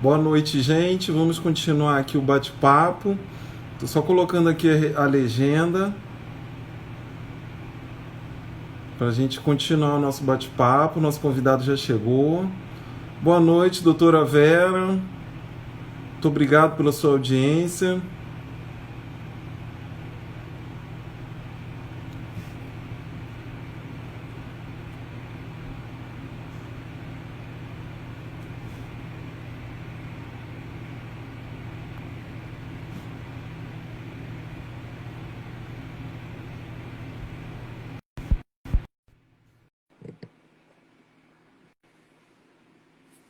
Boa noite, gente. Vamos continuar aqui o bate-papo. Tô só colocando aqui a legenda para a gente continuar o nosso bate-papo. Nosso convidado já chegou. Boa noite, doutora Vera. Muito obrigado pela sua audiência.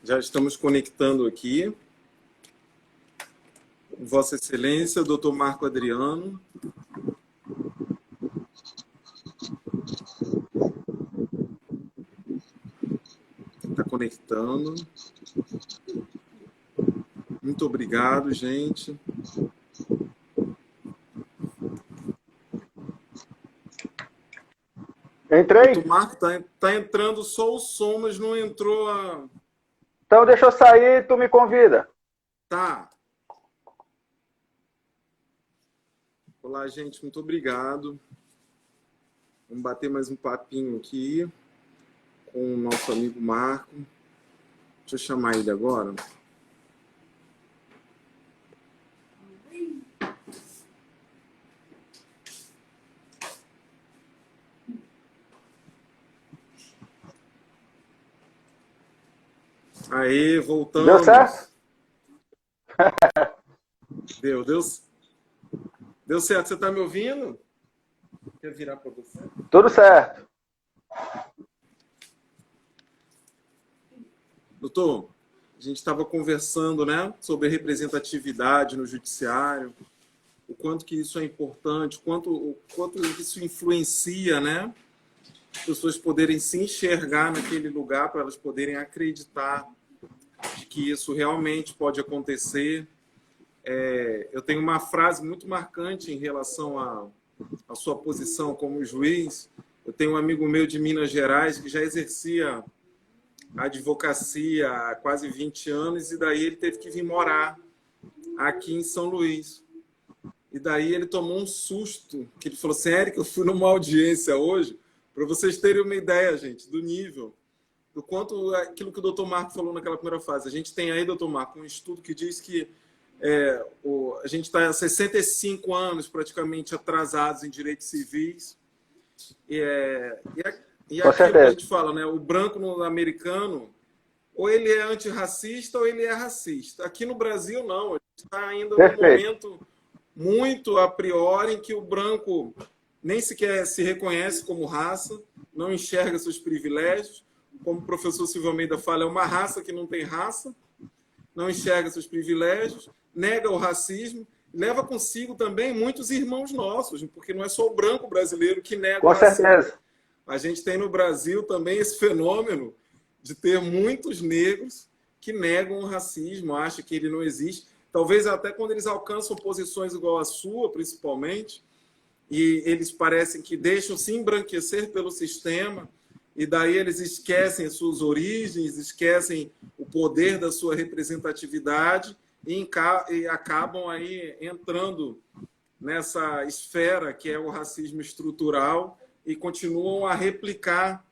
Já estamos conectando aqui. Vossa Excelência, doutor Marco Adriano. Está conectando. Muito obrigado, gente. Entrei? Doutor Marco, tá entrando só o som, mas não entrou a... Então deixa eu sair e tu me convida. Tá. Olá, gente, muito obrigado. Vamos bater mais um papinho aqui com o nosso amigo Marco. Deixa eu chamar ele agora. Aí, voltamos. Deu certo? Deu certo. Você está me ouvindo? Quer virar para você? Tudo certo. Doutor, a gente estava conversando, né, sobre representatividade no judiciário, o quanto que isso é importante, o quanto isso influencia, né, as pessoas poderem se enxergar naquele lugar, para elas poderem acreditar de que isso realmente pode acontecer. Eu tenho uma frase muito marcante em relação à sua posição como juiz. Eu tenho um amigo meu de Minas Gerais que já exercia a advocacia há quase 20 anos e daí ele teve que vir morar aqui em São Luís. E daí ele tomou um susto, que ele falou assim: Érica, eu fui numa audiência hoje, para vocês terem uma ideia, gente, do nível, do quanto aquilo que o doutor Marco falou naquela primeira fase. A gente tem aí, doutor Marco, um estudo que diz que a gente está há 65 anos praticamente atrasados em direitos civis. E aquilo que a gente fala, né? O branco no americano, ou ele é antirracista ou ele é racista. Aqui no Brasil, não. A gente está ainda num momento muito a priori em que o branco nem sequer se reconhece como raça, não enxerga seus privilégios. Como o professor Silvio Almeida fala, é uma raça que não tem raça, não enxerga seus privilégios, nega o racismo, leva consigo também muitos irmãos nossos, porque não é só o branco brasileiro que nega o racismo. Com certeza. A gente tem no Brasil também esse fenômeno de ter muitos negros que negam o racismo, acham que ele não existe. Talvez até quando eles alcançam posições igual à sua, principalmente, e eles parecem que deixam se embranquecer pelo sistema, e daí eles esquecem suas origens, esquecem o poder da sua representatividade e acabam aí entrando nessa esfera que é o racismo estrutural e continuam a replicar,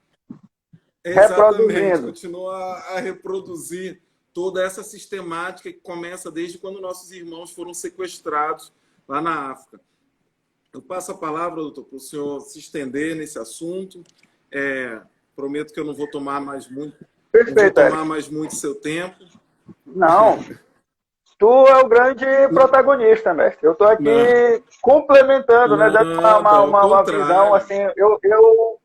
exatamente, continuam a reproduzir toda essa sistemática que começa desde quando nossos irmãos foram sequestrados lá na África. Eu passo a palavra, doutor, para o senhor se estender nesse assunto. Prometo que eu não vou tomar mais muito, seu tempo. Não. Tu é o grande protagonista, mestre. Eu estou aqui complementando, né, dando uma visão assim. Eu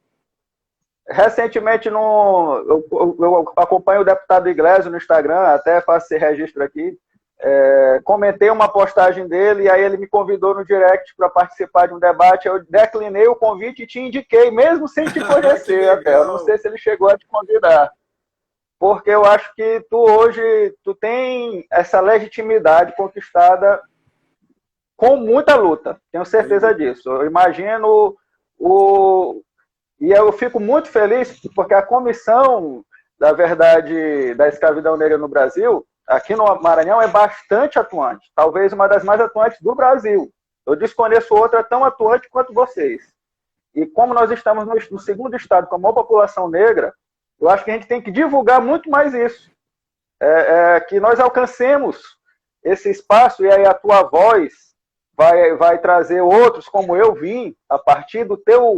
recentemente eu acompanho o deputado Iglesias no Instagram, até faço esse registro aqui. Comentei uma postagem dele e aí ele me convidou no direct para participar de um debate. Eu declinei o convite e te indiquei, mesmo sem te conhecer até. Eu não sei se ele chegou a te convidar. Porque eu acho que tu hoje tem essa legitimidade conquistada com muita luta. Tenho certeza disso. Eu imagino e eu fico muito feliz porque a Comissão da Verdade da Escravidão Negra no Brasil, aqui no Maranhão é bastante atuante, talvez uma das mais atuantes do Brasil. Eu desconheço outra tão atuante quanto vocês. E como nós estamos no segundo estado com a maior população negra, eu acho que a gente tem que divulgar muito mais isso. Que nós alcancemos esse espaço, e aí a tua voz vai trazer outros como eu vim, a partir do teu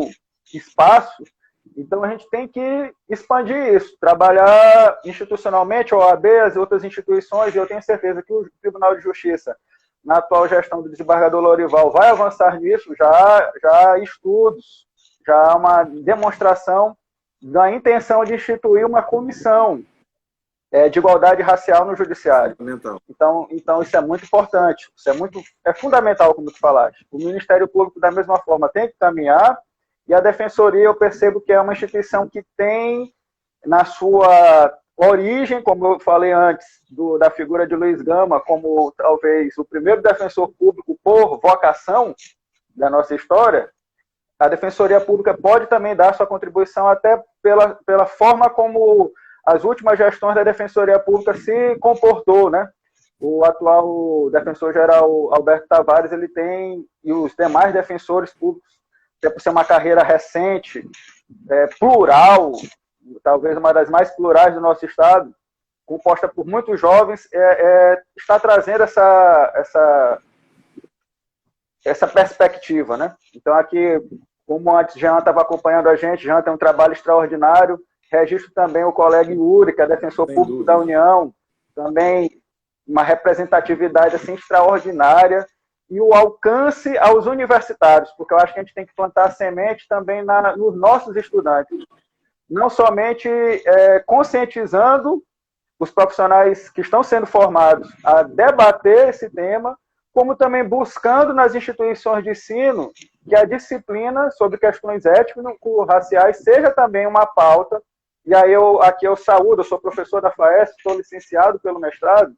espaço. Então a gente tem que expandir isso, trabalhar institucionalmente, a OAB, as outras instituições, e eu tenho certeza que o Tribunal de Justiça, na atual gestão do desembargador Lorival, vai avançar nisso, já há estudos, já há uma demonstração da intenção de instituir uma comissão de igualdade racial no judiciário. Então isso é muito importante, isso é fundamental, como tu falaste. O Ministério Público, da mesma forma, tem que caminhar, e a Defensoria, eu percebo que é uma instituição que tem, na sua origem, como eu falei antes, da figura de Luiz Gama, como talvez o primeiro defensor público por vocação da nossa história, a Defensoria Pública pode também dar sua contribuição até pela forma como as últimas gestões da Defensoria Pública se comportou, né? O atual defensor-geral Alberto Tavares, ele tem, e os demais defensores públicos, por ser uma carreira recente, plural, talvez uma das mais plurais do nosso estado, composta por muitos jovens, está trazendo essa perspectiva, né? Então aqui, como antes Jean estava acompanhando a gente, Jean tem um trabalho extraordinário, registro também o colega Yuri, que é defensor público da União, também uma representatividade assim, extraordinária, e o alcance aos universitários, porque eu acho que a gente tem que plantar semente também nos nossos estudantes, não somente conscientizando os profissionais que estão sendo formados a debater esse tema, como também buscando nas instituições de ensino que a disciplina sobre questões étnico-raciais seja também uma pauta. E aí aqui eu saúdo, eu sou professor da FAESP, estou licenciado pelo mestrado,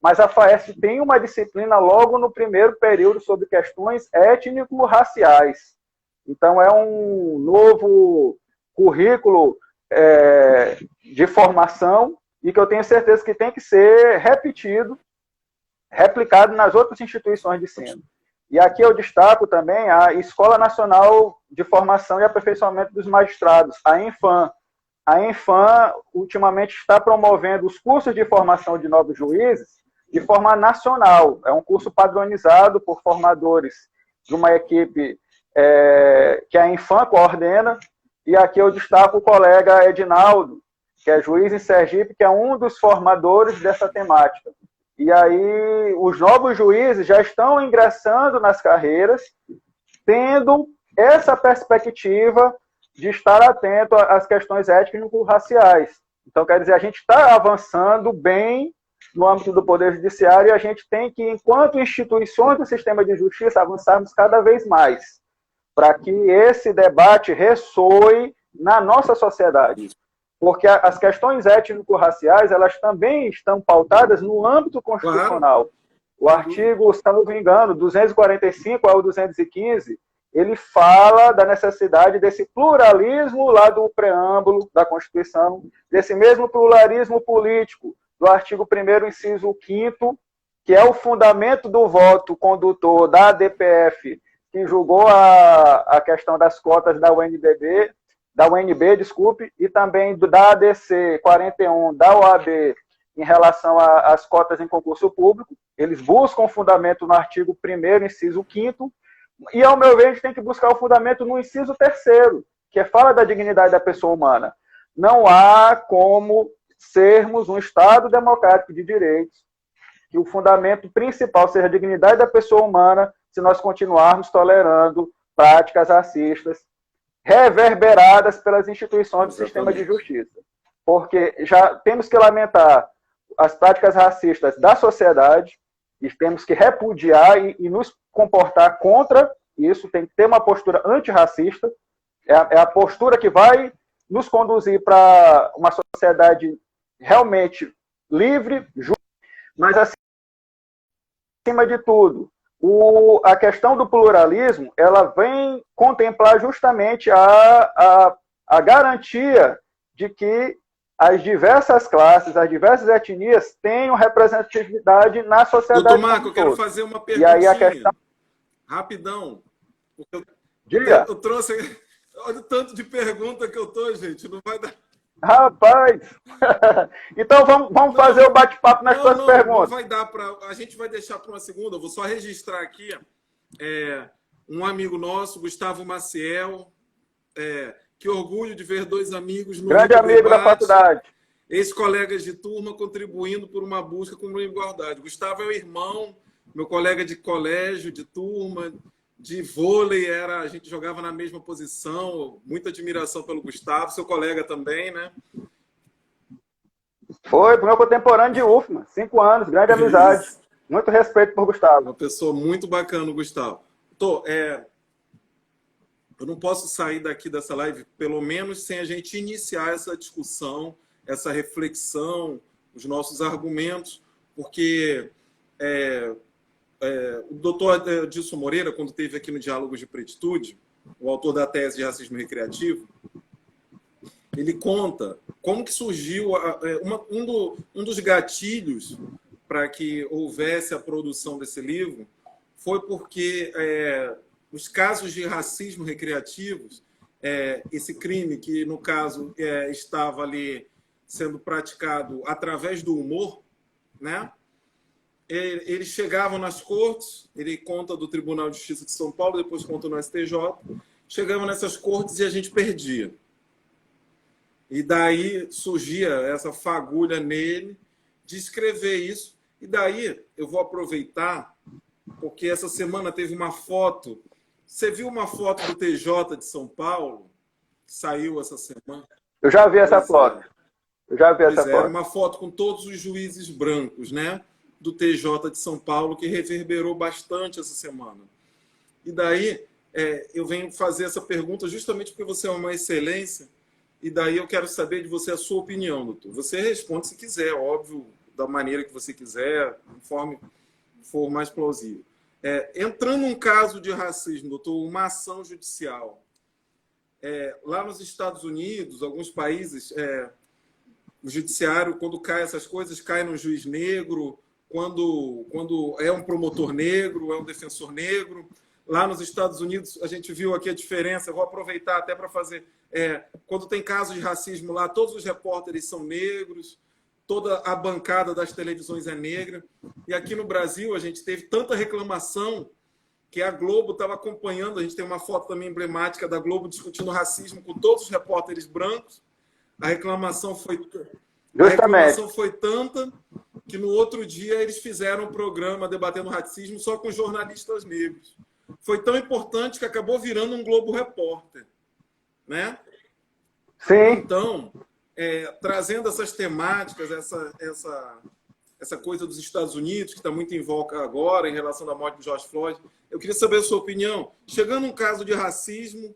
mas a FAESP tem uma disciplina logo no primeiro período sobre questões étnico-raciais. Então é um novo currículo de formação e que eu tenho certeza que tem que ser replicado nas outras instituições de ensino. E aqui eu destaco também a Escola Nacional de Formação e Aperfeiçoamento dos Magistrados, a ENFAM. A ENFAM, ultimamente, está promovendo os cursos de formação de novos juízes de forma nacional. É um curso padronizado por formadores de uma equipe que a ENFAM coordena. E aqui eu destaco o colega Edinaldo, que é juiz em Sergipe, que é um dos formadores dessa temática. E aí os novos juízes já estão ingressando nas carreiras, tendo essa perspectiva de estar atento às questões étnico-raciais. Então, quer dizer, a gente está avançando bem no âmbito do Poder Judiciário e a gente tem que, enquanto instituições do sistema de justiça, avançarmos cada vez mais para que esse debate ressoe na nossa sociedade. Porque as questões étnico-raciais, elas também estão pautadas no âmbito constitucional. Claro. O artigo, se não me engano, 245 ao 215, ele fala da necessidade desse pluralismo lá do preâmbulo da Constituição, desse mesmo pluralismo político do artigo 1º, inciso 5º, que é o fundamento do voto condutor da ADPF, que julgou a questão das cotas da UNB, e também da ADC 41 da OAB em relação às cotas em concurso público. Eles buscam o fundamento no artigo 1º, inciso 5º, e, ao meu ver, a gente tem que buscar o fundamento no inciso 3º, que fala da dignidade da pessoa humana. Não há como sermos um Estado democrático de direitos, que o fundamento principal seja a dignidade da pessoa humana, se nós continuarmos tolerando práticas racistas, reverberadas pelas instituições do sistema de justiça. Porque já temos que lamentar as práticas racistas da sociedade, e temos que repudiar e nos comportar contra isso, tem que ter uma postura antirracista, é a postura que vai nos conduzir para uma sociedade realmente livre, justa, mas acima de tudo, a questão do pluralismo, ela vem contemplar justamente a garantia de que as diversas classes, as diversas etnias tenham representatividade na sociedade. Doutor Marco, eu quero fazer uma perguntinha. E aí a questão... Rapidão. Diga. Eu trouxe... Olha o tanto de pergunta que eu tô, gente. Não vai dar... Rapaz! Então vamos fazer o bate-papo nas suas perguntas. Não vai dar para... A gente vai deixar para uma segunda. Eu vou só registrar aqui um amigo nosso, Gustavo Maciel. Que orgulho de ver dois amigos no grande amigo debate, da faculdade. Ex-colegas de turma contribuindo por uma busca com igualdade. Gustavo é o irmão, meu colega de colégio, de turma, de vôlei, a gente jogava na mesma posição. Muita admiração pelo Gustavo, seu colega também, né? Foi, meu contemporâneo de UFMA, 5 anos, grande amizade. Isso. Muito respeito por Gustavo. Uma pessoa muito bacana, Gustavo. Eu não posso sair daqui dessa live, pelo menos, sem a gente iniciar essa discussão, essa reflexão, os nossos argumentos, porque o doutor Adilson Moreira, quando esteve aqui no Diálogos de Pretitude, o autor da tese de racismo recreativo, ele conta como que surgiu um dos gatilhos para que houvesse a produção desse livro foi porque os casos de racismo recreativos, esse crime que, no caso, estava ali sendo praticado através do humor, né? Eles chegavam nas cortes, ele conta do Tribunal de Justiça de São Paulo, depois conta no STJ, chegavam nessas cortes e a gente perdia. E daí surgia essa fagulha nele de escrever isso. E daí eu vou aproveitar, porque essa semana teve uma foto. Você viu uma foto do TJ de São Paulo, que saiu essa semana? Eu já vi essa foto. Eu já vi essa foto. Uma foto com todos os juízes brancos, né? Do TJ de São Paulo, que reverberou bastante essa semana. E daí eu venho fazer essa pergunta justamente porque você é uma excelência, e daí eu quero saber de você a sua opinião, doutor. Você responde se quiser, óbvio, da maneira que você quiser, conforme for mais plausível. Entrando num caso de racismo, doutor, uma ação judicial. Lá nos Estados Unidos, alguns países, o judiciário, quando cai essas coisas, cai no juiz negro, quando é um promotor negro, é um defensor negro. Lá nos Estados Unidos, a gente viu aqui a diferença. Eu vou aproveitar até para fazer... quando tem casos de racismo lá, todos os repórteres são negros, toda a bancada das televisões é negra. E aqui no Brasil, a gente teve tanta reclamação que a Globo estava acompanhando. A gente tem uma foto também emblemática da Globo discutindo racismo com todos os repórteres brancos. A reclamação foi tanta que no outro dia eles fizeram um programa debatendo racismo só com jornalistas negros. Foi tão importante que acabou virando um Globo Repórter, né? Sim. Então, trazendo essas temáticas, essa coisa dos Estados Unidos, que está muito em voga agora, em relação à morte de George Floyd, eu queria saber a sua opinião. Chegando um caso de racismo,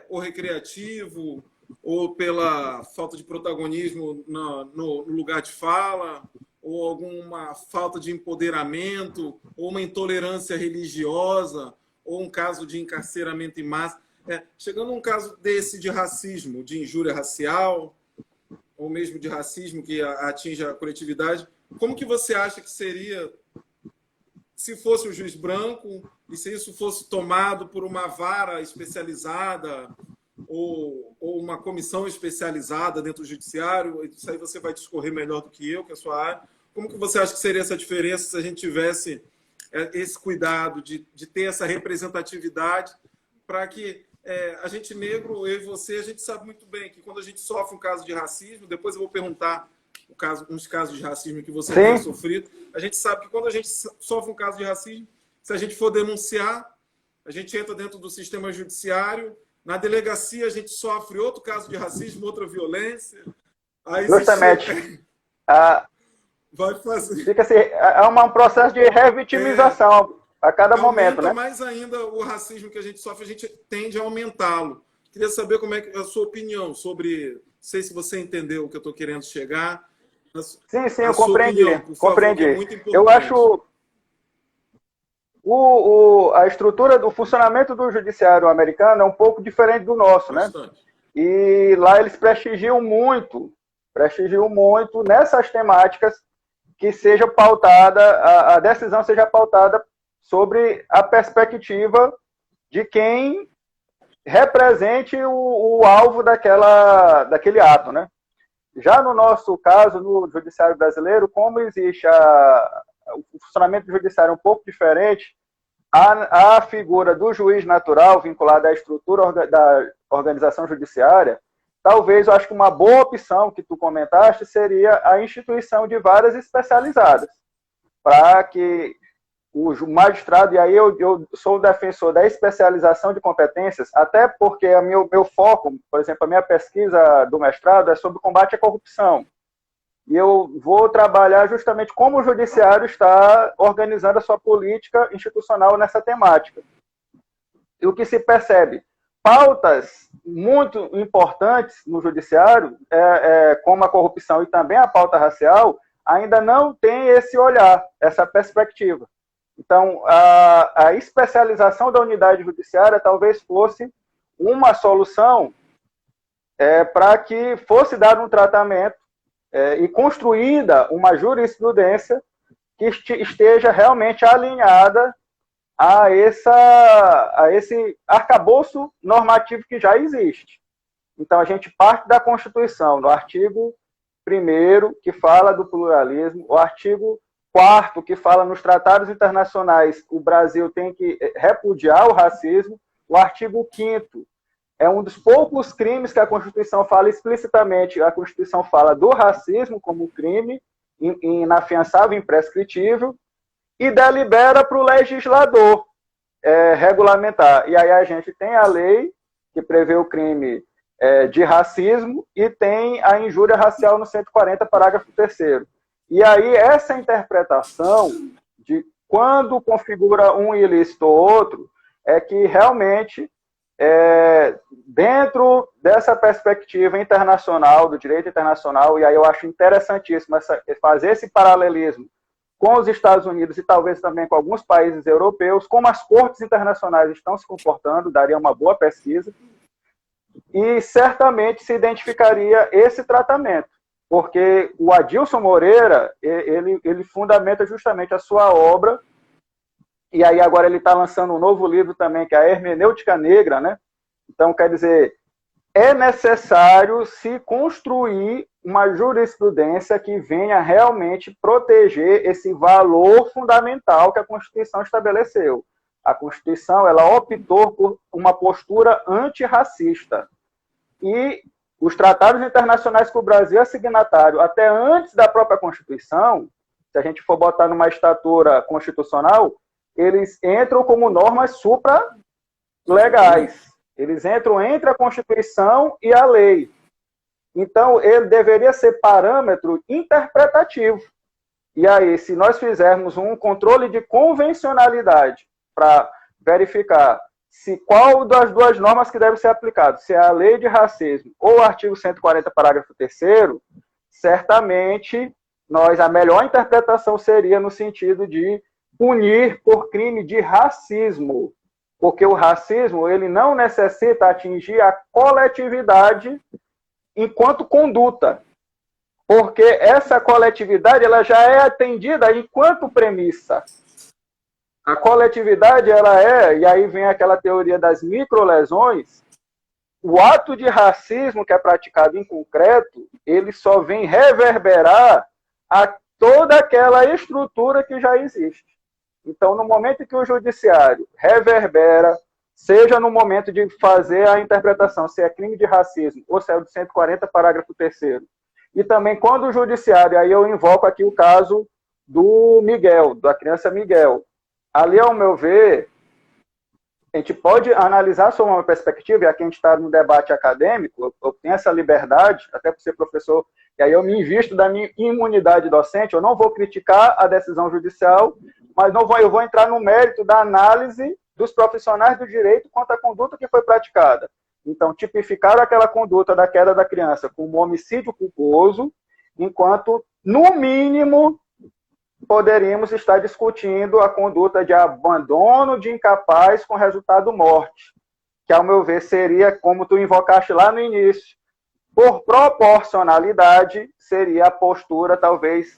ou recreativo, ou pela falta de protagonismo no lugar de fala, ou alguma falta de empoderamento, ou uma intolerância religiosa, ou um caso de encarceramento em massa. Chegando a um caso desse de racismo, de injúria racial, ou mesmo de racismo que atinge a coletividade, como que você acha que seria se fosse o juiz branco e se isso fosse tomado por uma vara especializada ou uma comissão especializada dentro do judiciário? Isso aí você vai discorrer melhor do que eu, que é a sua área. Como que você acha que seria essa diferença se a gente tivesse esse cuidado de ter essa representatividade para que a gente negro, eu e você, a gente sabe muito bem que quando a gente sofre um caso de racismo, depois eu vou perguntar uns casos de racismo que você tem sofrido, a gente sabe que quando a gente sofre um caso de racismo, se a gente for denunciar, a gente entra dentro do sistema judiciário, na delegacia a gente sofre outro caso de racismo, outra violência. Aí justamente. Vai fazer. Fica assim, um processo de revitimização a cada momento, né? Mais ainda o racismo que a gente sofre, a gente tende a aumentá-lo. Queria saber como é a sua opinião sobre... Não sei se você entendeu o que eu estou querendo chegar. Sim, eu compreendi. Compreendi. É muito importante. Eu acho a estrutura do funcionamento do judiciário americano é um pouco diferente do nosso, bastante, né? E lá eles prestigiam muito prestigio muito nessas temáticas que seja pautada, a decisão seja pautada sobre a perspectiva de quem represente o alvo daquele ato, né? Já no nosso caso, no judiciário brasileiro, como existe o funcionamento do judiciário um pouco diferente, a figura do juiz natural vinculada à estrutura da organização judiciária, talvez, eu acho que uma boa opção que tu comentaste seria a instituição de varas especializadas, para que o magistrado, e aí eu sou o defensor da especialização de competências, até porque meu foco, por exemplo, a minha pesquisa do mestrado é sobre combate à corrupção. E eu vou trabalhar justamente como o judiciário está organizando a sua política institucional nessa temática. E o que se percebe? Pautas muito importantes no judiciário, como a corrupção e também a pauta racial, ainda não tem esse olhar, essa perspectiva. Então, a especialização da unidade judiciária talvez fosse uma solução para que fosse dado um tratamento e construída uma jurisprudência que esteja realmente alinhada a esse arcabouço normativo que já existe. Então, a gente parte da Constituição, do artigo 1º, que fala do pluralismo, o artigo 4º, que fala nos tratados internacionais, o Brasil tem que repudiar o racismo, o artigo 5º, é um dos poucos crimes que a Constituição fala explicitamente, a Constituição fala do racismo como crime, inafiançável, imprescritível, e delibera para o legislador regulamentar. E aí a gente tem a lei que prevê o crime de racismo e tem a injúria racial no 140, parágrafo 3º. E aí essa interpretação de quando configura um ilícito ou outro é que realmente, dentro dessa perspectiva internacional, do direito internacional, e aí eu acho interessantíssimo fazer esse paralelismo com os Estados Unidos e talvez também com alguns países europeus, como as cortes internacionais estão se comportando, daria uma boa pesquisa, e certamente se identificaria esse tratamento, porque o Adilson Moreira, ele fundamenta justamente a sua obra, e aí agora ele está lançando um novo livro também, que é a Hermenêutica Negra, né? Então, quer dizer, é necessário se construir uma jurisprudência que venha realmente proteger esse valor fundamental que a Constituição estabeleceu. A Constituição, ela optou por uma postura antirracista. E os tratados internacionais que o Brasil é signatário, até antes da própria Constituição, se a gente for botar numa estatura constitucional, eles entram como normas supra-legais. Eles entram entre a Constituição e a lei. Então, ele deveria ser parâmetro interpretativo. E aí, se nós fizermos um controle de convencionalidade para verificar se qual das duas normas que deve ser aplicado, se é a lei de racismo ou o artigo 140, parágrafo 3º, certamente a melhor interpretação seria no sentido de punir por crime de racismo, porque o racismo ele não necessita atingir a coletividade enquanto conduta, porque essa coletividade ela já é atendida enquanto premissa. A coletividade ela e aí vem aquela teoria das microlesões, o ato de racismo que é praticado em concreto, ele só vem reverberar a toda aquela estrutura que já existe. Então, no momento que o judiciário reverbera, seja no momento de fazer a interpretação se é crime de racismo ou se é o do 140, parágrafo 3º, e também quando o judiciário, aí eu invoco aqui o caso do Miguel, da criança Miguel. Ali, ao meu ver, a gente pode analisar sob uma perspectiva, e aqui a gente está no debate acadêmico, eu tenho essa liberdade, até por ser professor, e aí eu me invisto da minha imunidade docente, eu não vou criticar a decisão judicial, mas eu vou entrar no mérito da análise dos profissionais do direito quanto à conduta que foi praticada. Então, tipificar aquela conduta da queda da criança como homicídio culposo, enquanto, no mínimo, poderíamos estar discutindo a conduta de abandono de incapaz com resultado morte, que, ao meu ver, seria como tu invocaste lá no início. por proporcionalidade, seria a postura, talvez,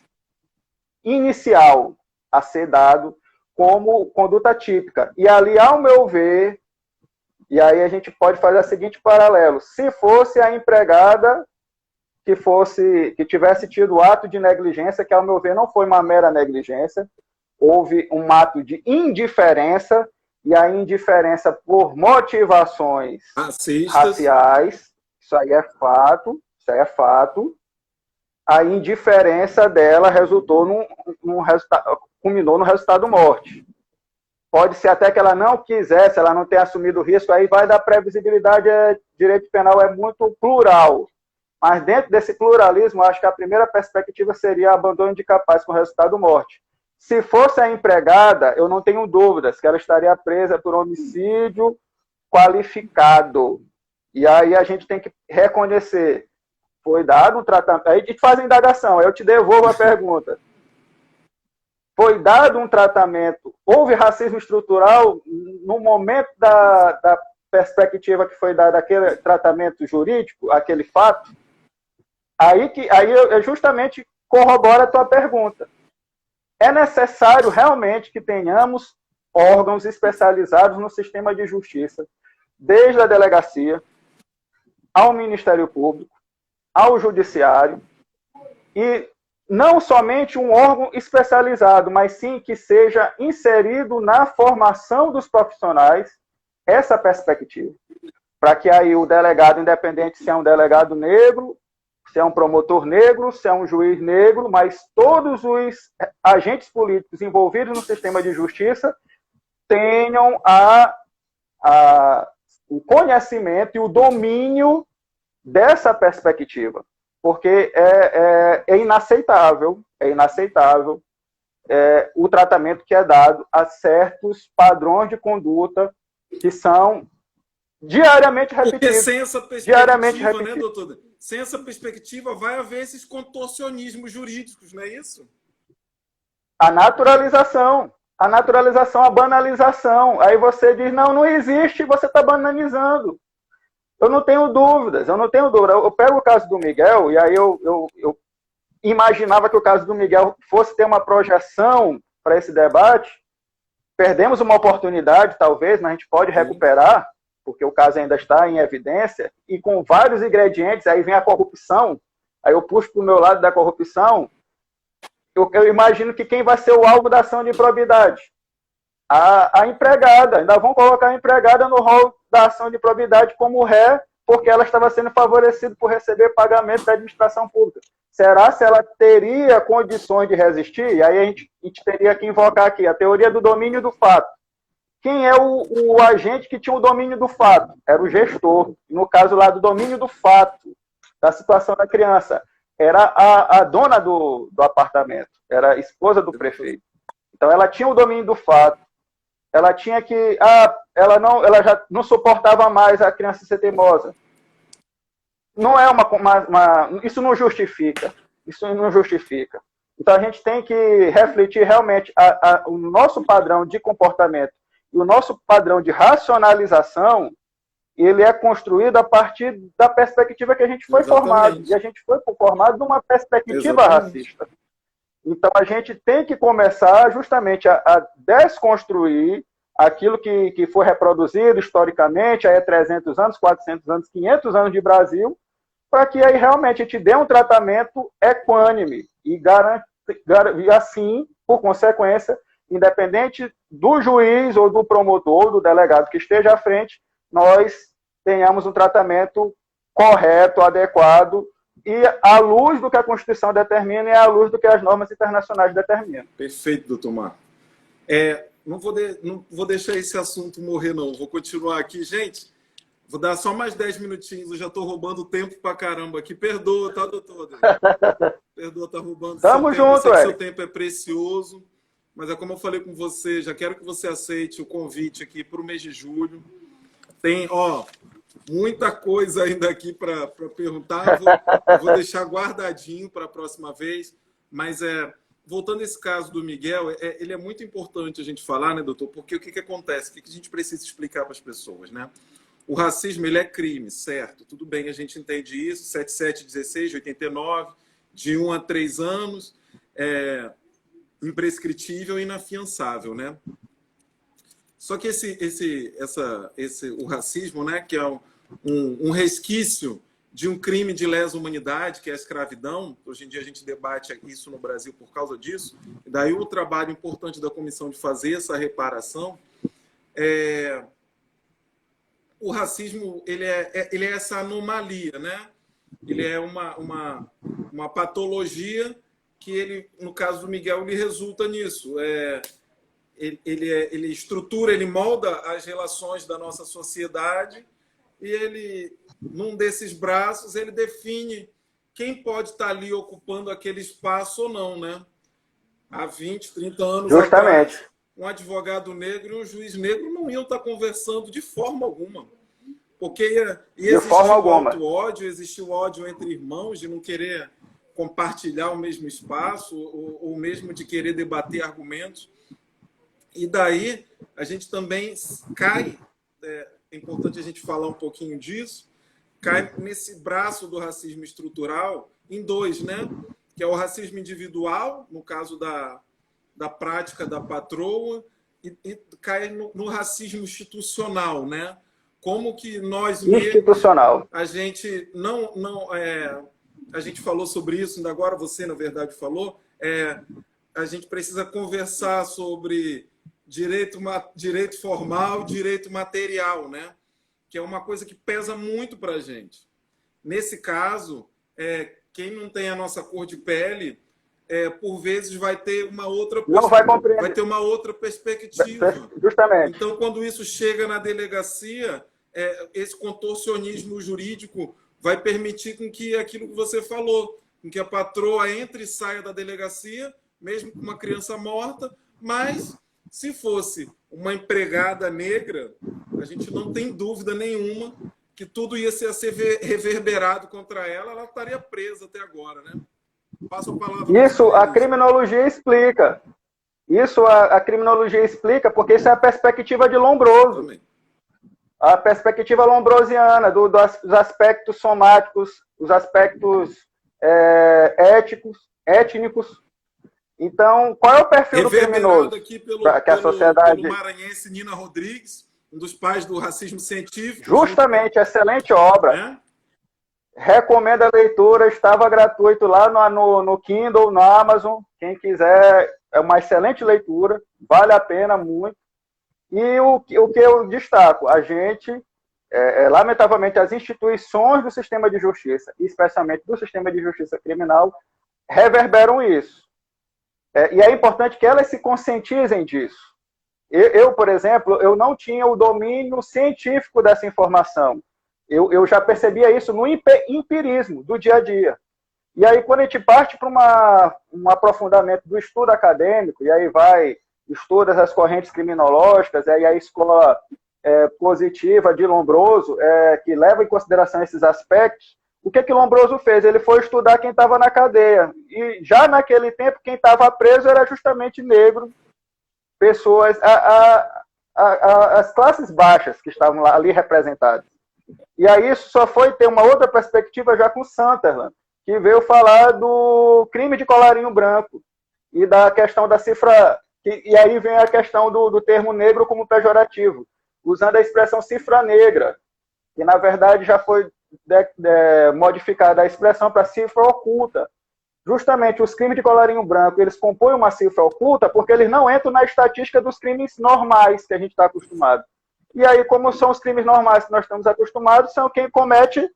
inicial a ser dado como conduta típica. E ali, ao meu ver, e aí a gente pode fazer o seguinte paralelo: se fosse a empregada que tivesse tido o ato de negligência, que ao meu ver não foi uma mera negligência, houve um ato de indiferença, e a indiferença por motivações raciais, isso aí é fato, a indiferença dela resultou num resultado, culminou no resultado morte. Pode ser até que ela não quisesse, ela não tenha assumido o risco, aí vai dar previsibilidade, direito penal é muito plural. Mas dentro desse pluralismo, acho que a primeira perspectiva seria abandono de capaz com resultado morte. Se fosse a empregada, eu não tenho dúvidas que ela estaria presa por homicídio qualificado. E aí a gente tem que reconhecer, foi dado um tratamento, aí a gente faz a indagação, aí eu te devolvo a pergunta. Foi dado um tratamento, houve racismo estrutural no momento da perspectiva que foi dado aquele tratamento jurídico, aquele fato? Aí eu justamente corroboro a tua pergunta. É necessário realmente que tenhamos órgãos especializados no sistema de justiça, desde a delegacia, ao Ministério Público, ao Judiciário, e não somente um órgão especializado, mas sim que seja inserido na formação dos profissionais essa perspectiva, para que aí o delegado, independente se é um delegado negro, se é um promotor negro, se é um juiz negro, mas todos os agentes políticos envolvidos no sistema de justiça tenham o conhecimento e o domínio dessa perspectiva, porque é inaceitável o tratamento que é dado a certos padrões de conduta que são diariamente repetidos. Porque sem essa perspectiva, né, doutor? Sem essa perspectiva vai haver esses contorcionismos jurídicos, não é isso? A naturalização, a banalização. Aí você diz, não existe, você está banalizando. Eu não tenho dúvidas. Eu pego o caso do Miguel, e aí eu imaginava que o caso do Miguel fosse ter uma projeção para esse debate. Perdemos uma oportunidade, talvez, mas a gente pode recuperar, porque o caso ainda está em evidência, e com vários ingredientes, aí vem a corrupção, aí eu puxo para o meu lado da corrupção, eu imagino que quem vai ser o alvo da ação de improbidade? A empregada, ainda vão colocar a empregada no rol da ação de improbidade como ré, porque ela estava sendo favorecida por receber pagamento da administração pública. Será se ela teria condições de resistir? E aí a gente teria que invocar aqui a teoria do domínio do fato. Quem é o agente que tinha o domínio do fato? Era o gestor. No caso lá do domínio do fato, da situação da criança, era a dona do apartamento, era a esposa do prefeito. Então ela tinha o domínio do fato, ela tinha que... ela já não suportava mais a criança ser teimosa. Não é isso não justifica. Isso não justifica. Então a gente tem que refletir realmente o nosso padrão de comportamento e o nosso padrão de racionalização, ele é construído a partir da perspectiva que a gente foi formado. E a gente foi formado numa perspectiva racista. Então a gente tem que começar justamente a desconstruir aquilo que foi reproduzido historicamente, aí 300 anos, 400 anos, 500 anos de Brasil, para que aí realmente a gente dê um tratamento equânime e assim, por consequência, independente do juiz ou do promotor, ou do delegado que esteja à frente, nós tenhamos um tratamento correto, adequado, e à luz do que a Constituição determina e à luz do que as normas internacionais determinam. Perfeito, doutor Marco. Não vou deixar esse assunto morrer, não. Vou continuar aqui. Gente, vou dar só mais 10 minutinhos. Eu já estou roubando tempo pra caramba aqui. Perdoa, tá, doutor? Perdoa, tá roubando. Tamo junto, eu sei que seu tempo é precioso. Mas é como eu falei com você, já quero que você aceite o convite aqui para o mês de julho. Tem, muita coisa ainda aqui para perguntar. Vou deixar guardadinho para a próxima vez. Mas, voltando a esse caso do Miguel, ele é muito importante a gente falar, né, doutor? Porque o que acontece? O que a gente precisa explicar para as pessoas, né? o racismo ele é crime, certo? Tudo bem, a gente entende isso, 7716, 89, de 1 a 3 anos, imprescritível e inafiançável, né? Só que o racismo, né, que é um resquício de um crime de lesa humanidade, que é a escravidão, hoje em dia a gente debate isso no Brasil por causa disso, e daí o trabalho importante da comissão de fazer essa reparação. O racismo ele é essa anomalia, né? Ele é uma patologia que ele, no caso do Miguel, ele resulta nisso. Ele estrutura, ele molda as relações da nossa sociedade e ele, num desses braços, ele define quem pode estar ali ocupando aquele espaço ou não, né? Há 20, 30 anos Justamente. atrás, um advogado negro e um juiz negro não iam estar conversando de forma alguma. Porque ia existir auto-ódio, existia o ódio entre irmãos, de não querer compartilhar o mesmo espaço, ou mesmo de querer debater argumentos. E daí a gente também cai, é importante a gente falar um pouquinho disso, cai nesse braço do racismo estrutural em dois, né? Que é o racismo individual, no caso da prática da patroa, e cai no racismo institucional, né? Como que nós institucional. A gente a gente falou sobre isso, ainda agora você, na verdade, falou, a gente precisa conversar sobre direito formal, direito material, né? Que é uma coisa que pesa muito para a gente. Nesse caso, quem não tem a nossa cor de pele, por vezes vai ter uma outra vai ter uma outra perspectiva. Justamente. Então, quando isso chega na delegacia, esse contorcionismo jurídico vai permitir com que aquilo que você falou, com que a patroa entre e saia da delegacia, mesmo com uma criança morta, mas se fosse uma empregada negra, a gente não tem dúvida nenhuma que tudo ia ser reverberado contra ela, ela estaria presa até agora, né? Passo a palavra. Isso a criminologia explica. Isso a criminologia explica, porque isso é a perspectiva de Lombroso. Também. A perspectiva lombrosiana, dos aspectos somáticos, os aspectos étnicos. Então, qual é o perfil do criminoso? Aqui que a sociedade... pelo maranhense Nina Rodrigues, um dos pais do racismo científico. Justamente, excelente obra. Recomendo a leitura, estava gratuito lá no Kindle, no Amazon. Quem quiser, é uma excelente leitura, vale a pena muito. E o que eu destaco, a gente, lamentavelmente, as instituições do sistema de justiça, especialmente do sistema de justiça criminal, reverberam isso. E é importante que elas se conscientizem disso. Eu, por exemplo, eu não tinha o domínio científico dessa informação. Eu já percebia isso no empirismo do dia a dia. E aí, quando a gente parte para um aprofundamento do estudo acadêmico, e aí estuda as correntes criminológicas, e a escola positiva de Lombroso, que leva em consideração esses aspectos, o que Lombroso fez? Ele foi estudar quem estava na cadeia. E já naquele tempo, quem estava preso era justamente negro, pessoas, as classes baixas que estavam ali representadas. E aí isso só foi ter uma outra perspectiva já com Sunderland, que veio falar do crime de colarinho branco e da questão da cifra... E aí vem a questão do termo negro como pejorativo, usando a expressão cifra negra, que na verdade já foi modificada a expressão para cifra oculta. Justamente os crimes de colarinho branco, eles compõem uma cifra oculta porque eles não entram na estatística dos crimes normais que a gente está acostumado. E aí, como são os crimes normais que nós estamos acostumados, são quem comete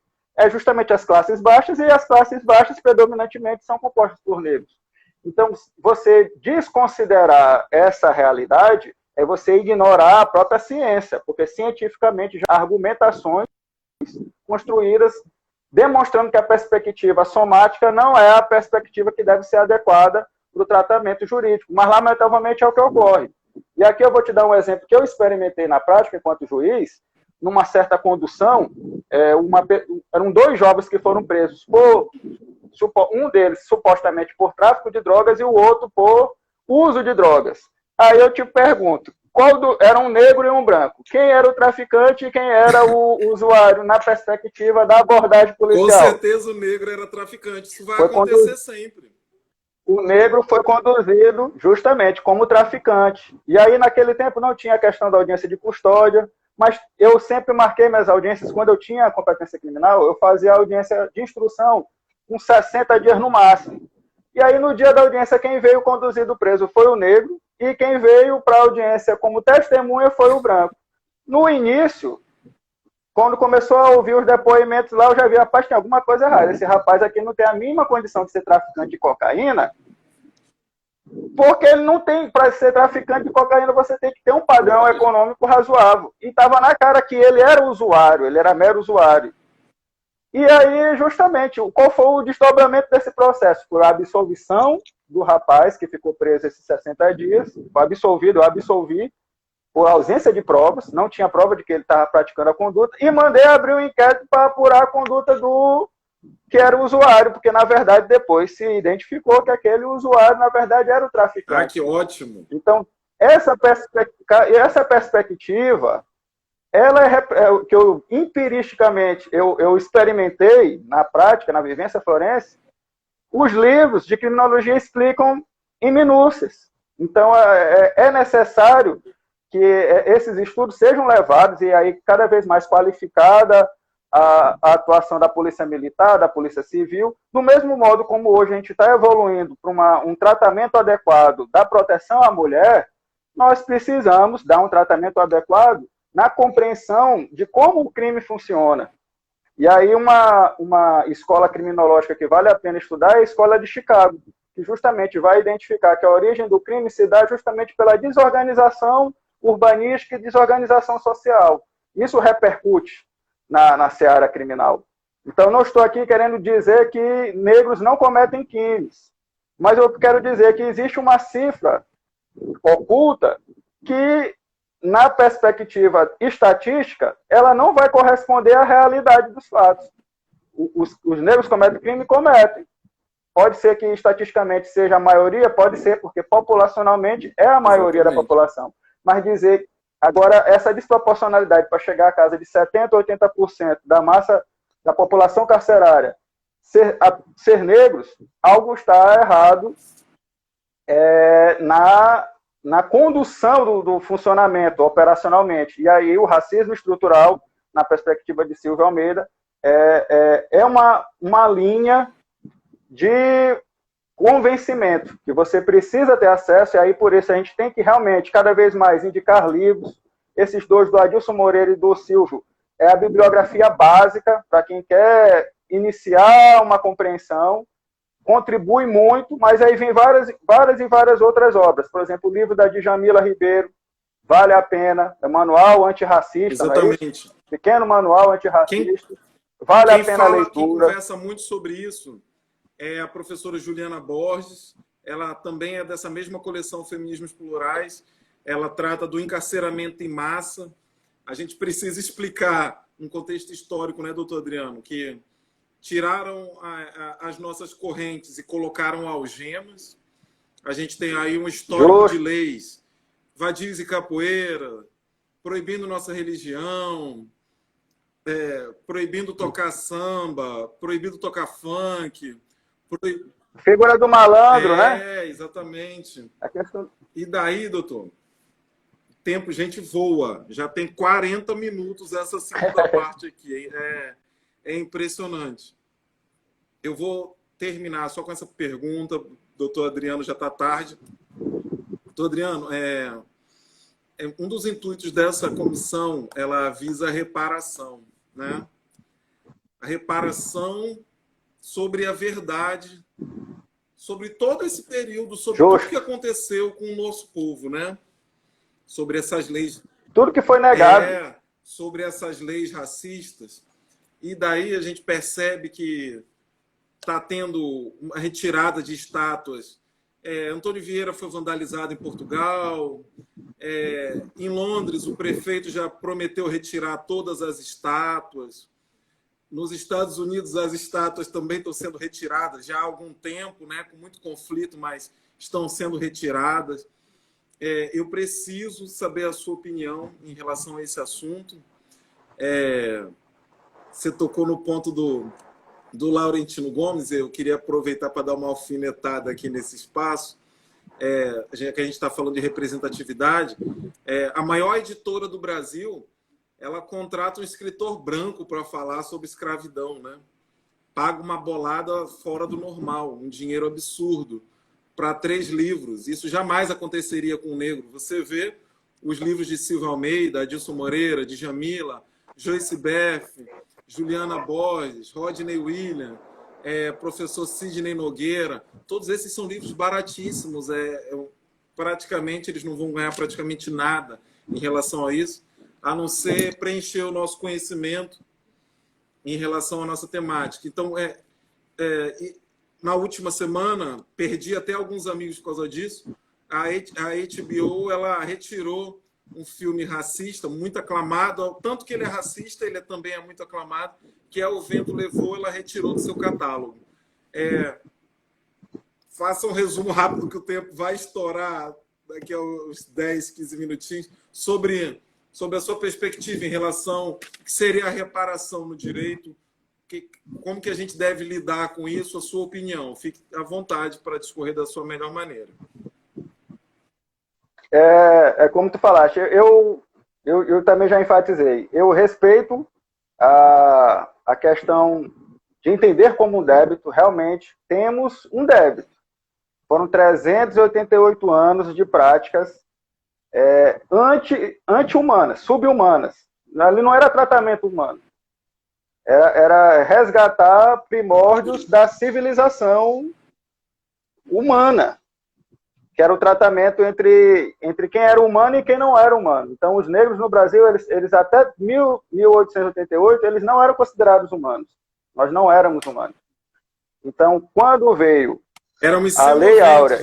justamente as classes baixas, e as classes baixas predominantemente são compostas por negros. Então, você desconsiderar essa realidade é você ignorar a própria ciência, porque cientificamente já há argumentações construídas demonstrando que a perspectiva somática não é a perspectiva que deve ser adequada para o tratamento jurídico, mas lamentavelmente é o que ocorre. E aqui eu vou te dar um exemplo que eu experimentei na prática enquanto juiz, numa certa condução, eram 2 jovens que foram presos um deles supostamente por tráfico de drogas e o outro por uso de drogas. Aí eu te pergunto, Era um negro e um branco. Quem era o traficante e quem era o usuário na perspectiva da abordagem policial? Com certeza o negro era traficante. Isso vai acontecer sempre. O negro foi conduzido justamente como traficante. E aí, naquele tempo, não tinha a questão da audiência de custódia, mas eu sempre marquei minhas audiências. Quando eu tinha competência criminal, eu fazia audiência de instrução com 60 dias no máximo. E aí, no dia da audiência, quem veio conduzido o preso foi o negro, e quem veio para a audiência como testemunha foi o branco. No início, quando começou a ouvir os depoimentos lá, eu já vi, rapaz, tem alguma coisa errada. Esse rapaz aqui não tem a mínima condição de ser traficante de cocaína, porque ele não tem, para ser traficante de cocaína, você tem que ter um padrão econômico razoável. E estava na cara que ele era usuário, ele era mero usuário. E aí, justamente, qual foi o desdobramento desse processo? Por absolvição do rapaz que ficou preso esses 60 dias, foi absolvido, eu absolvi, por ausência de provas, não tinha prova de que ele estava praticando a conduta, e mandei abrir um inquérito para apurar a conduta do que era o usuário, porque, na verdade, depois se identificou que aquele usuário, na verdade, era o traficante. Ah, que ótimo! Então, essa perspectiva ela que eu empiristicamente eu experimentei na prática, na vivência forense, os livros de criminologia explicam em minúcias. Então, é necessário que esses estudos sejam levados e aí cada vez mais qualificada a atuação da polícia militar, da polícia civil, do mesmo modo como hoje a gente está evoluindo para um tratamento adequado da proteção à mulher, nós precisamos dar um tratamento adequado na compreensão de como o crime funciona. E aí uma escola criminológica que vale a pena estudar é a Escola de Chicago, que justamente vai identificar que a origem do crime se dá justamente pela desorganização urbanística e desorganização social. Isso repercute na seara criminal. Então, não estou aqui querendo dizer que negros não cometem crimes, mas eu quero dizer que existe uma cifra oculta que, na perspectiva estatística, ela não vai corresponder à realidade dos fatos. Os negros cometem crime? Cometem. Pode ser que estatisticamente seja a maioria, pode ser, porque populacionalmente é a maioria da população. Mas dizer, agora, essa desproporcionalidade para chegar a casa de 70% ou 80% da massa da população carcerária ser negros, algo está errado na condução do funcionamento operacionalmente. E aí o racismo estrutural, na perspectiva de Silvio Almeida, é uma linha de convencimento que você precisa ter acesso, e aí por isso a gente tem que realmente, cada vez mais, indicar livros. Esses dois, do Adilson Moreira e do Silvio, é a bibliografia básica para quem quer iniciar uma compreensão, contribui muito, mas aí vem várias outras obras. Por exemplo, o livro da Djamila Ribeiro, vale a pena, é Manual Antirracista. Exatamente. Pequeno Manual Antirracista, vale a pena a leitura. Quem conversa muito sobre isso é a professora Juliana Borges, ela também é dessa mesma coleção Feminismos Plurais, ela trata do encarceramento em massa. A gente precisa explicar um contexto histórico, né, doutor Adriano, que tiraram as nossas correntes e colocaram algemas. A gente tem aí um histórico de leis, vadios e capoeira, proibindo nossa religião, proibindo tocar samba, proibindo tocar funk. Figura do malandro, né? Exatamente. E daí, doutor, tempo, gente, voa. Já tem 40 minutos essa segunda parte aqui. É impressionante. Eu vou terminar só com essa pergunta. Doutor Adriano, já está tarde. Doutor Adriano, um dos intuitos dessa comissão, ela visa a reparação, né? A reparação sobre a verdade, sobre todo esse período, sobre tudo que aconteceu com o nosso povo, né? Sobre essas leis... Tudo que foi negado. Sobre essas leis racistas. E daí a gente percebe que está tendo uma retirada de estátuas. Antônio Vieira foi vandalizado em Portugal. Em Londres, o prefeito já prometeu retirar todas as estátuas. Nos Estados Unidos, as estátuas também estão sendo retiradas já há algum tempo, né, com muito conflito, mas estão sendo retiradas. eu preciso saber a sua opinião em relação a esse assunto. Você tocou no ponto do Laurentino Gomes, eu queria aproveitar para dar uma alfinetada aqui nesse espaço, já que a gente está falando de representatividade. A maior editora do Brasil, ela contrata um escritor branco para falar sobre escravidão, né? Paga uma bolada fora do normal, um dinheiro absurdo, para 3 livros. Isso jamais aconteceria com um negro. Você vê os livros de Silvio Almeida, Adilson Moreira, Djamila, Joyce Beth, Juliana Borges, Rodney Williams, professor Sidney Nogueira, todos esses são livros baratíssimos. Praticamente, eles não vão ganhar praticamente nada em relação a isso, a não ser preencher o nosso conhecimento em relação à nossa temática. Então, na última semana, perdi até alguns amigos por causa disso. A HBO ela retirou um filme racista, muito aclamado, tanto que ele é racista, ele também é muito aclamado, que é O Vento Levou, ela retirou do seu catálogo. Faça um resumo rápido, que o tempo vai estourar daqui a uns 10, 15 minutinhos, sobre a sua perspectiva em relação ao que seria a reparação no direito, como que a gente deve lidar com isso, a sua opinião. Fique à vontade para discorrer da sua melhor maneira. Como tu falaste, eu também já enfatizei. Eu respeito a questão de entender como um débito. Realmente temos um débito. Foram 388 anos de práticas anti-humanas, sub-humanas. Ali não era tratamento humano. Era resgatar primórdios da civilização humana, que era o tratamento entre quem era humano e quem não era humano. Então, os negros no Brasil, eles até 1888, eles não eram considerados humanos. Nós não éramos humanos. Então, quando veio a Lei Áurea,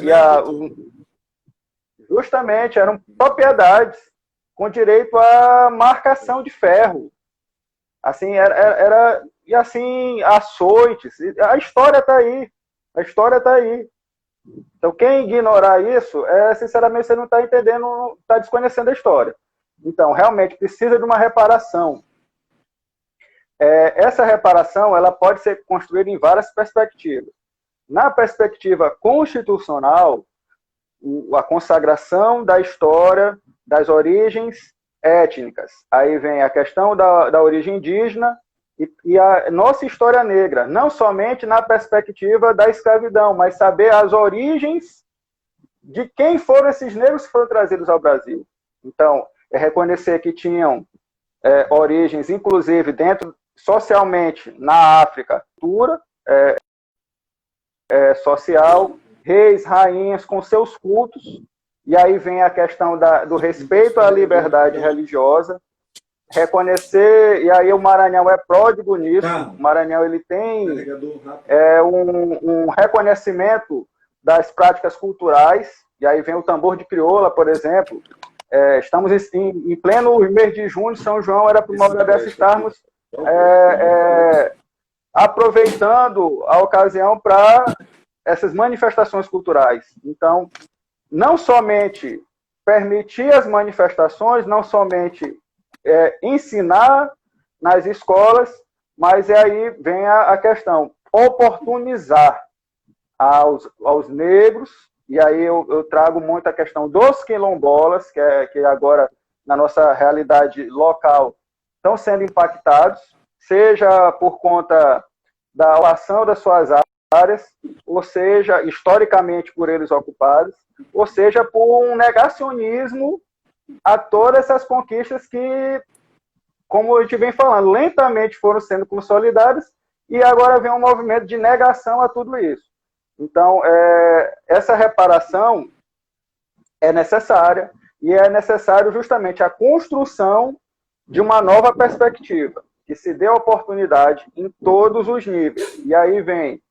justamente eram propriedades com direito à marcação de ferro. Assim, e assim, açoites. A história está aí. A história está aí. Então, quem ignorar isso, sinceramente, você não está entendendo, está desconhecendo a história. Então, realmente, precisa de uma reparação. Essa reparação ela pode ser construída em várias perspectivas. Na perspectiva constitucional, a consagração da história, das origens étnicas. Aí vem a questão da origem indígena e a nossa história negra, não somente na perspectiva da escravidão, mas saber as origens de quem foram esses negros que foram trazidos ao Brasil. Então, reconhecer que tinham origens, inclusive, socialmente, na África, cultura social, reis, rainhas com seus cultos, e aí vem a questão do respeito à liberdade religiosa, reconhecer, e aí o Maranhão é pródigo nisso. O Maranhão ele tem um reconhecimento das práticas culturais, e aí vem o tambor de crioula, por exemplo. Estamos em pleno mês de junho, São João, era para uma hora dessa estarmos aproveitando a ocasião para essas manifestações culturais. Então, não somente permitir as manifestações, não somente ensinar nas escolas, mas aí vem a questão, oportunizar aos negros, e aí eu trago muito a questão dos quilombolas, que agora, na nossa realidade local, estão sendo impactados, seja por conta da ocupação das suas áreas, ou seja, historicamente por eles ocupados, ou seja, por um negacionismo a todas essas conquistas que, como a gente vem falando, lentamente foram sendo consolidadas e agora vem um movimento de negação a tudo isso. Então, essa reparação é necessária e é necessário justamente a construção de uma nova perspectiva, que se dê oportunidade em todos os níveis. E aí vem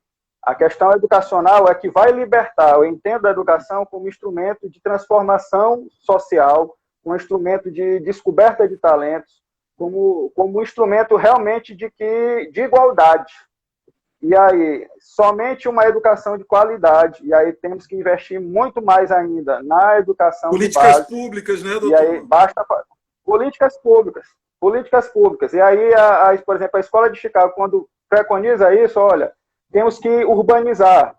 a questão educacional, que vai libertar, eu entendo a educação como instrumento de transformação social, um instrumento de descoberta de talentos, como um instrumento realmente de igualdade. E aí, somente uma educação de qualidade, e aí temos que investir muito mais ainda na educação de Políticas base. públicas, né, doutor? E aí, basta... Políticas públicas. Políticas públicas. E aí, por exemplo, a Escola de Chicago, quando preconiza isso, olha, temos que urbanizar,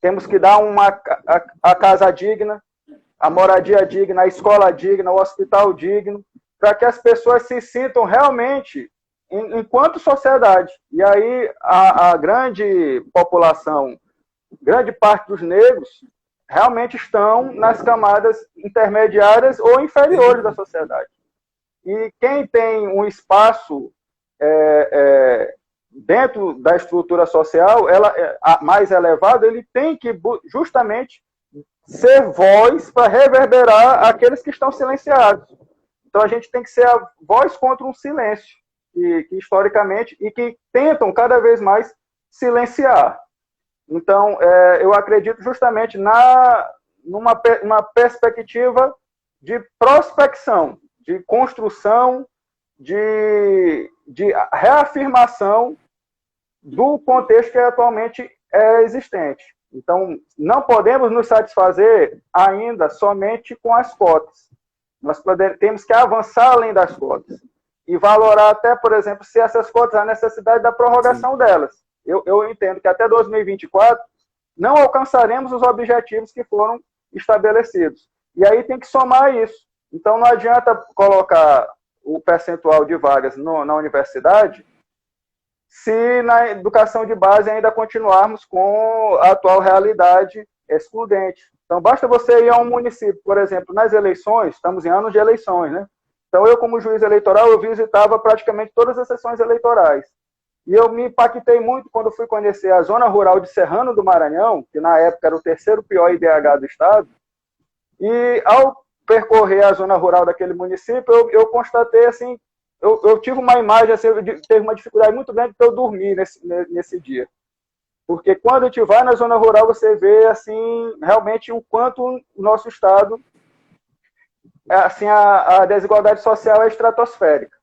temos que dar a casa digna, a moradia digna, a escola digna, o hospital digno, para que as pessoas se sintam realmente enquanto sociedade. E aí a grande população, grande parte dos negros, realmente estão nas camadas intermediárias ou inferiores da sociedade. E quem tem um espaço dentro da estrutura social mais elevado, ele tem que justamente ser voz para reverberar aqueles que estão silenciados. Então a gente tem que ser a voz contra um silêncio, que historicamente, e que tentam cada vez mais silenciar. Então, eu acredito justamente numa perspectiva de prospecção, de construção, de reafirmação do contexto que atualmente é existente. Então, não podemos nos satisfazer ainda somente com as cotas. Nós temos que avançar além das cotas e valorar até, por exemplo, se essas cotas, a necessidade da prorrogação delas. Eu entendo que até 2024 não alcançaremos os objetivos que foram estabelecidos. E aí tem que somar isso. Então, não adianta colocar o percentual de vagas na universidade se na educação de base ainda continuarmos com a atual realidade excludente. Então, basta você ir a um município, por exemplo, nas eleições, estamos em anos de eleições, né? Então, eu, como juiz eleitoral, eu visitava praticamente todas as sessões eleitorais. E eu me impactei muito quando fui conhecer a zona rural de Serrano do Maranhão, que na época era o terceiro pior IDH do estado, e ao percorrer a zona rural daquele município, eu constatei, assim, eu tive uma imagem, assim, teve uma dificuldade muito grande para eu dormir nesse dia. Porque quando a gente vai na zona rural, você vê, assim, realmente o quanto o nosso estado, assim, a desigualdade social é estratosférica.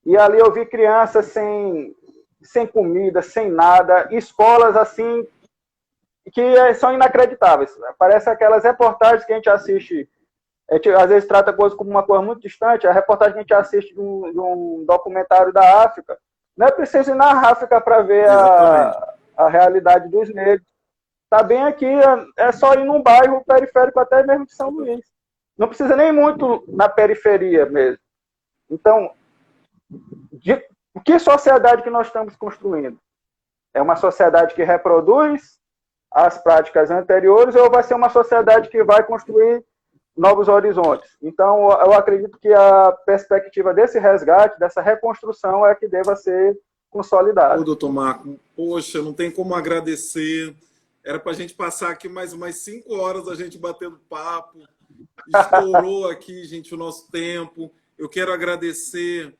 E ali eu vi crianças sem comida, sem nada, escolas, assim, que são inacreditáveis. Parece aquelas reportagens que a gente assiste. A gente, às vezes, trata coisas como uma coisa muito distante. A reportagem que a gente assiste de um documentário da África. Não é preciso ir na África para ver a realidade dos negros. Está bem aqui, é só ir num bairro periférico, até mesmo de São Luís. Não precisa nem muito na periferia mesmo. Então, que sociedade que nós estamos construindo? É uma sociedade que reproduz as práticas anteriores ou vai ser uma sociedade que vai construir novos horizontes? Então, eu acredito que a perspectiva desse resgate, dessa reconstrução, é que deva ser consolidada. Ô, doutor Marco, poxa, não tem como agradecer. Era para a gente passar aqui mais umas 5 horas a gente batendo papo. Estourou aqui, gente, o nosso tempo. Eu quero agradecer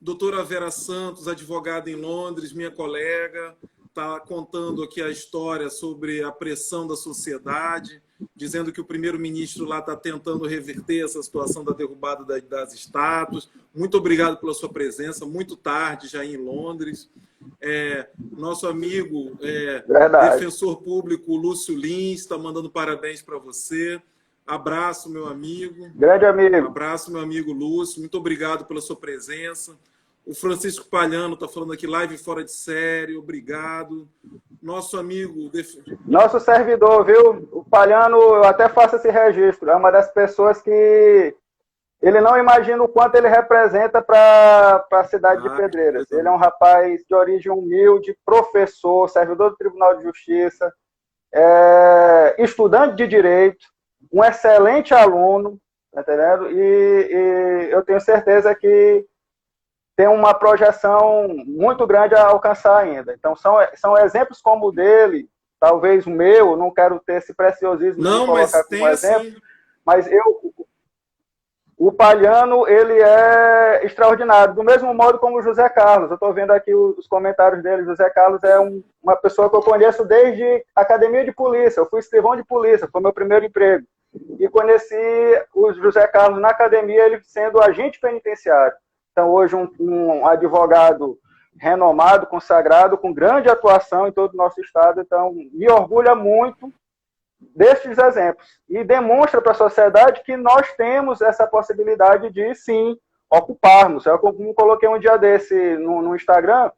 doutora Vera Santos, advogada em Londres, minha colega, está contando aqui a história sobre a pressão da sociedade, dizendo que o primeiro-ministro lá está tentando reverter essa situação da derrubada das estátuas. Muito obrigado pela sua presença, muito tarde já em Londres. Nosso amigo defensor público Lúcio Lins está mandando parabéns para você. Abraço, meu amigo. Grande amigo. Abraço, meu amigo Lúcio. Muito obrigado pela sua presença. O Francisco Palhano está falando aqui, live fora de série. Obrigado. Nosso amigo... Nosso servidor, viu? O Palhano, eu até faço esse registro. É uma das pessoas que ele não imagina o quanto ele representa para a cidade de Pedreiras. Ele é um rapaz de origem humilde, professor, servidor do Tribunal de Justiça, estudante de Direito, um excelente aluno, tá entendendo? E eu tenho certeza que tem uma projeção muito grande a alcançar ainda. Então, são exemplos como o dele, talvez o meu, não quero ter esse preciosismo de colocar como exemplo, assim... mas o Palhano, ele é extraordinário, do mesmo modo como o José Carlos. Eu estou vendo aqui os comentários dele. José Carlos é uma pessoa que eu conheço desde a academia de polícia. Eu fui escrivão de polícia, foi meu primeiro emprego. E conheci o José Carlos na academia, ele sendo agente penitenciário. Então, hoje, um advogado renomado, consagrado, com grande atuação em todo o nosso estado. Então, me orgulha muito destes exemplos e demonstra para a sociedade que nós temos essa possibilidade de, sim, ocuparmos. Eu como coloquei um dia desse no Instagram,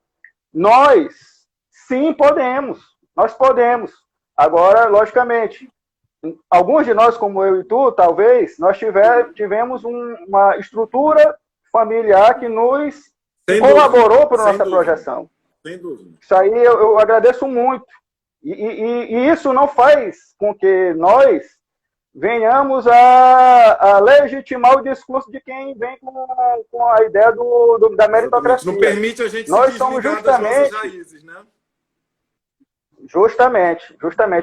nós, sim, podemos. Nós podemos. Agora, logicamente, alguns de nós, como eu e tu, talvez, nós tivemos uma estrutura familiar que nos colaborou para a nossa projeção. Sem dúvida. Isso aí eu agradeço muito. E isso não faz com que nós venhamos a legitimar o discurso de quem vem com a ideia da meritocracia. Não permite a gente nós se somos desligar justamente, das nossas raízes, né? Justamente.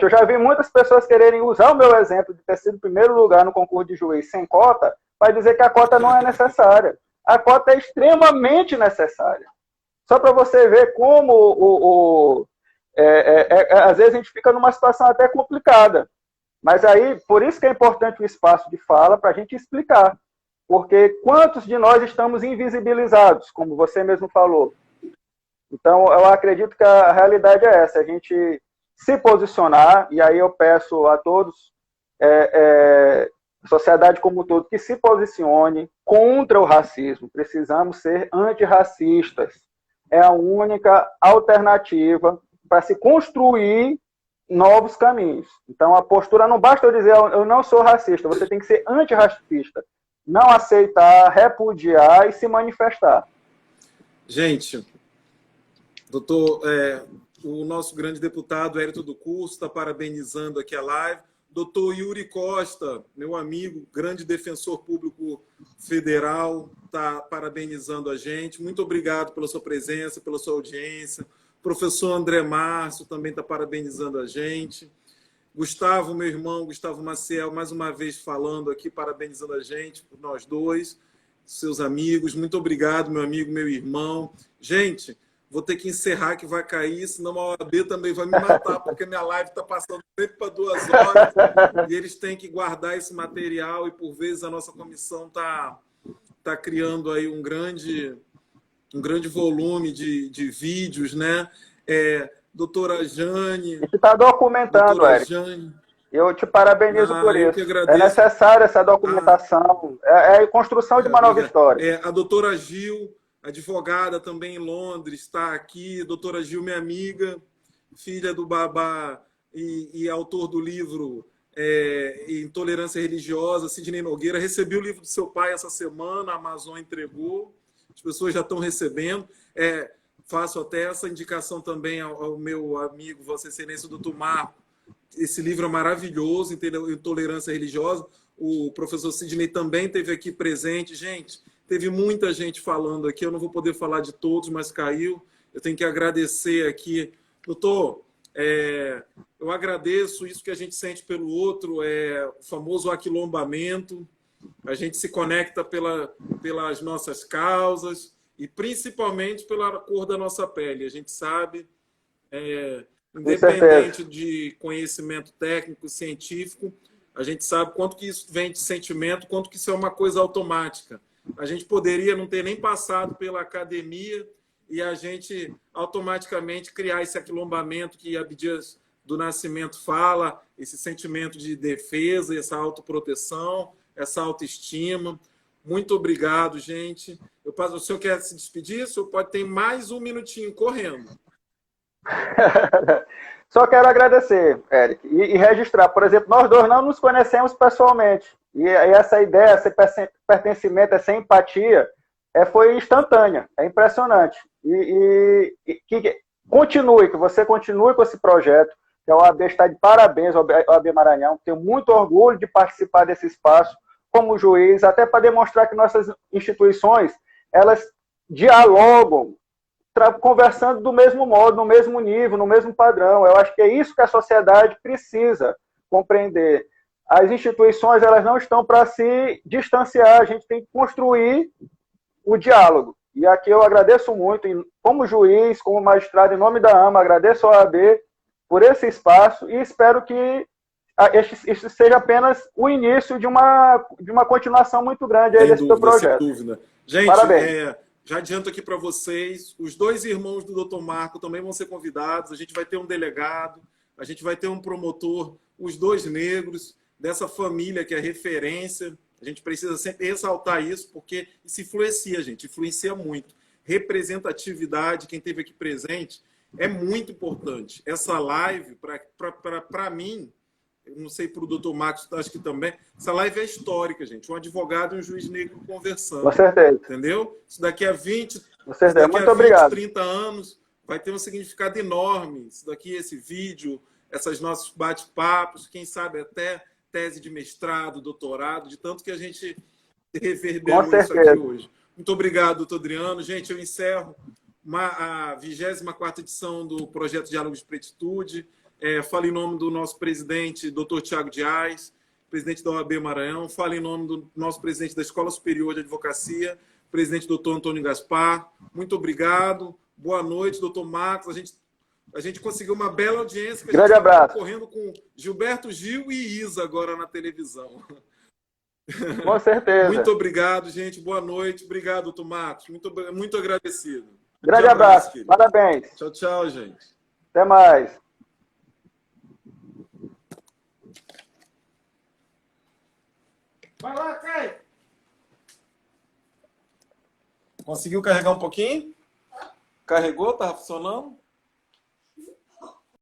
Eu já vi muitas pessoas quererem usar o meu exemplo de ter sido em primeiro lugar no concurso de juiz sem cota para dizer que a cota não é necessária. A cota é extremamente necessária. Só para você ver como às vezes a gente fica numa situação até complicada. Mas aí, por isso que é importante o espaço de fala para a gente explicar. Porque quantos de nós estamos invisibilizados, como você mesmo falou? Então, eu acredito que a realidade é essa, a gente se posicionar, e aí eu peço a todos, a sociedade como um todo, que se posicione contra o racismo. Precisamos ser antirracistas. É a única alternativa para se construir novos caminhos. Então, a postura não basta eu dizer eu não sou racista, você tem que ser antirracista. Não aceitar, repudiar e se manifestar. Gente, doutor, o nosso grande deputado Hélito do Curso está parabenizando aqui a live. Doutor Yuri Costa, meu amigo, grande defensor público federal, está parabenizando a gente. Muito obrigado pela sua presença, pela sua audiência. Professor André Márcio também está parabenizando a gente. Gustavo, meu irmão, Gustavo Maciel, mais uma vez falando aqui, parabenizando a gente, por nós dois, seus amigos. Muito obrigado, meu amigo, meu irmão. Gente, vou ter que encerrar que vai cair, senão a OAB também vai me matar, porque minha live está passando sempre para 2 horas e eles têm que guardar esse material e, por vezes, a nossa comissão está criando aí um grande volume de vídeos, né? Doutora Jane... A gente está documentando, Érico. Eu te parabenizo por isso. É necessária essa documentação. É a construção de uma nova história. A doutora Gil, advogada também em Londres, está aqui. Doutora Gil, minha amiga, filha do Babá e autor do livro Intolerância Religiosa, Sidney Nogueira. Recebi o livro do seu pai essa semana, a Amazon entregou. As pessoas já estão recebendo. Faço até essa indicação também ao meu amigo, Vossa Excelência, o doutor Marco. Esse livro é maravilhoso, Intolerância Religiosa. O professor Sidney também esteve aqui presente. Gente, teve muita gente falando aqui. Eu não vou poder falar de todos, mas caiu. Eu tenho que agradecer aqui. Doutor, eu agradeço isso que a gente sente pelo outro, o famoso aquilombamento. A gente se conecta pelas nossas causas e principalmente pela cor da nossa pele. A gente sabe, independente de conhecimento técnico, científico, a gente sabe quanto que isso vem de sentimento, quanto que isso é uma coisa automática. A gente poderia não ter nem passado pela academia e a gente automaticamente criar esse aquilombamento que Abdias do Nascimento fala, esse sentimento de defesa, essa autoproteção, essa autoestima. Muito obrigado, gente. O senhor quer se despedir? O senhor pode ter mais um minutinho correndo. Só quero agradecer, Érico, e registrar. Por exemplo, nós dois não nos conhecemos pessoalmente. E essa ideia, esse pertencimento, essa empatia foi instantânea. É impressionante. Que continue, que você continue com esse projeto. Que a OAB está de parabéns, a OAB Maranhão. Tenho muito orgulho de participar desse espaço como juiz, até para demonstrar que nossas instituições, elas dialogam, conversando do mesmo modo, no mesmo nível, no mesmo padrão. Eu acho que é isso que a sociedade precisa compreender. As instituições, elas não estão para se distanciar, a gente tem que construir o diálogo. E aqui eu agradeço muito, como juiz, como magistrado, em nome da AMA, agradeço a OAB por esse espaço e espero que isso seja apenas o início de uma continuação muito grande aí desse teu projeto. Sem dúvida. Gente, parabéns. Já adianto aqui para vocês, os 2 irmãos do Dr. Marco também vão ser convidados. A gente vai ter um delegado, a gente vai ter um promotor, os 2 negros dessa família que é referência. A gente precisa sempre ressaltar isso, porque isso influencia, gente, influencia muito. Representatividade, quem esteve aqui presente, é muito importante. Essa live, para mim, eu não sei para o doutor Marcos, acho que também, essa live é histórica, gente. Um advogado e um juiz negro conversando. Com certeza. Entendeu? Isso daqui a 20, com certeza. Muito 20, obrigado. 30 anos vai ter um significado enorme. Isso daqui, esse vídeo, esses nossos bate-papos, quem sabe até tese de mestrado, doutorado, de tanto que a gente reverberou isso aqui hoje. Muito obrigado, doutor Adriano. Gente, eu encerro a 24ª edição do Projeto Diálogos de Pretitude. Falo em nome do nosso presidente, doutor Tiago Dias, presidente da OAB Maranhão. Falo em nome do nosso presidente da Escola Superior de Advocacia, presidente doutor Antônio Gaspar. Muito obrigado. Boa noite, doutor Marcos. A gente conseguiu uma bela audiência. Grande abraço. Correndo com Gilberto Gil e Isa agora na televisão. Com certeza. Muito obrigado, gente. Boa noite. Obrigado, doutor Marcos. Muito agradecido. Grande abraço. Querido. Parabéns. Tchau, tchau, gente. Até mais. Vai lá, Caio. Conseguiu carregar um pouquinho? Carregou? Tá funcionando?